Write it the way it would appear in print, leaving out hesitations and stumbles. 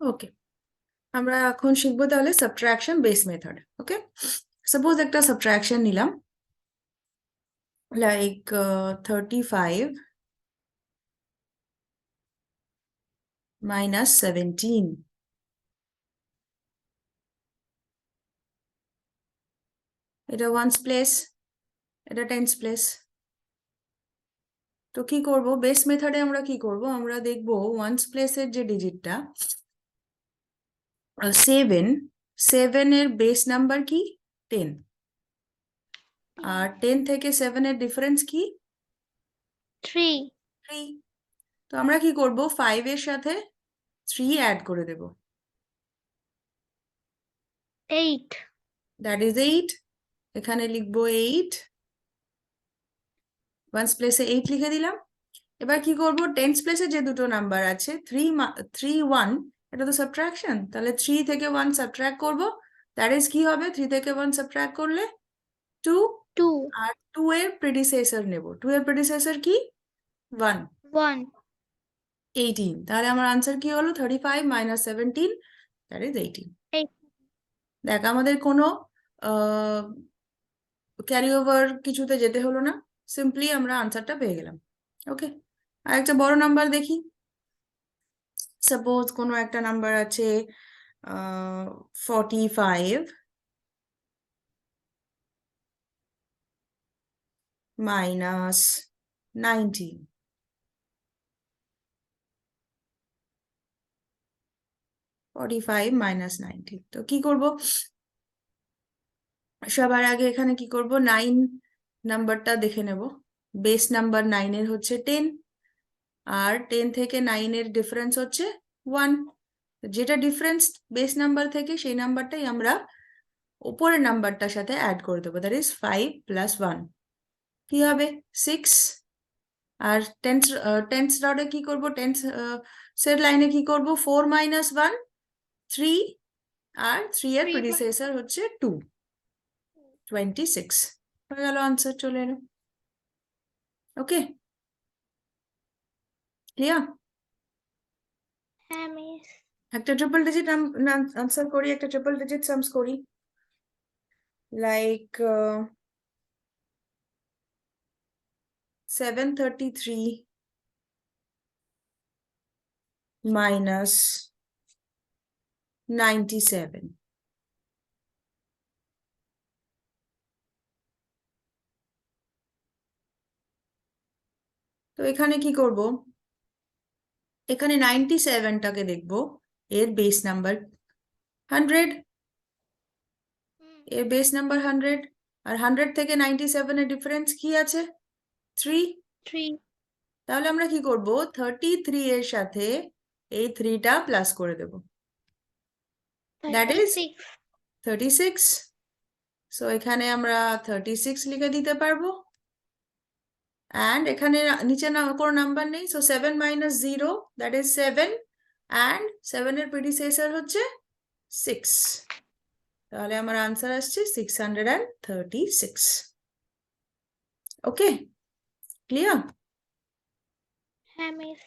ওকে, আমরা এখন শিখবো তাহলে সাবট্রাকশন বেস মেথড। ওকে, সাপোজ একটা সাবট্রাকশন নিলাম, লাইক 35 minus 17. এটা ওয়ান্স প্লেস, এটা টেন্স প্লেস। তো কি করব, বেস মেথডে আমরা কি করব, আমরা দেখব ওয়ান্স প্লেসের যে ডিজিটটা 7, 7 এর বেস নাম্বার কি 10, আর 10 থেকে 7 এর ডিফারেন্স কি 3. 3। তো আমরা কি করব, 5 এর সাথে 3 অ্যাড করে দেব, 8. That is 8। এখানে লিখবো 8, ওয়ান্স প্লেসে 8 লিখে দিলাম। এবার কি করব, টেন্স প্লেসে যে দুটো নাম্বার আছে 3 1, এটা তো সাবট্রাকশন, তাহলে 3 থেকে 1 সাবট্রাক্ট করব, দ্যাট ইজ কি হবে, 3 থেকে 1 সাবট্রাক্ট করলে 2, 2. আর 2 এর প্রেডিসেসর নেব। 2 এর প্রেডিসেসর কি 1, 1. 18। তাহলে আমার আনসার কি হলো 35 minus 17, দ্যাট ইজ 18। 8. দেখ, আমাদের কোনো ক্যারি ওভার কিছুতে যেতে হলো না, সিম্পলি আমরা আনসারটা পেয়ে গেলাম। ওকে, আর একটা বড় নাম্বার দেখি। সাপোজ কোনো একটা নাম্বার আছে 45 minus 19। 45 minus 19, তো কি করব, সবার আগে এখানে কি করব, 9 নাম্বারটা দেখে নেব। বেস নাম্বার 9 এর হচ্ছে 10, আর 10 থেকে 9 এর ডিফারেন্স হচ্ছে 1। যেটা ডিফারেন্স বেস নাম্বার থেকে, সেই নাম্বারটাই আমরা উপরের নাম্বারটার সাথে অ্যাড করে দেবো, দ্যাট ইজ 5 plus 1, কি হবে 6। আর টেন্স রডে কি করব, টেন্স সের লাইনে কি করব, 4 minus 1 3, আর 3 এর 3. প্রেডিসেসর হচ্ছে 2, 26 হয়ে গেল, আনসার চলে এলো। ওকে, ক্লিয়ার? হ্যাঁ মিস। একটা ট্রিপল ডিজিট আনসার করি, একটা ট্রিপল ডিজিট সামস করি, লাইক 733 minus 97। তো এখানে কি করব, এখানে 97টাকে দেখব, এর বেস নাম্বার 100, এর বেস নাম্বার 100, আর 100 থেকে 97 এর ডিফারেন্স কি আছে 3। 3. তাহলে আমরা কি করব, 33 এর সাথে এই 3টা প্লাস করে দেব, দ্যাট ইজ 36. 36। সো এখানে আমরা 36 লিখে দিতে পারবো, অ্যান্ড এখানে নিচে না কোনো নাম্বার নেই, so 7 minus 0, that is 7, and 7 এর প্রেডিসেসর হচ্ছে 6। তাহলে আমার আনসার আসছে 636। ওকে, ক্লিয়ার? হ্যাঁ মিস।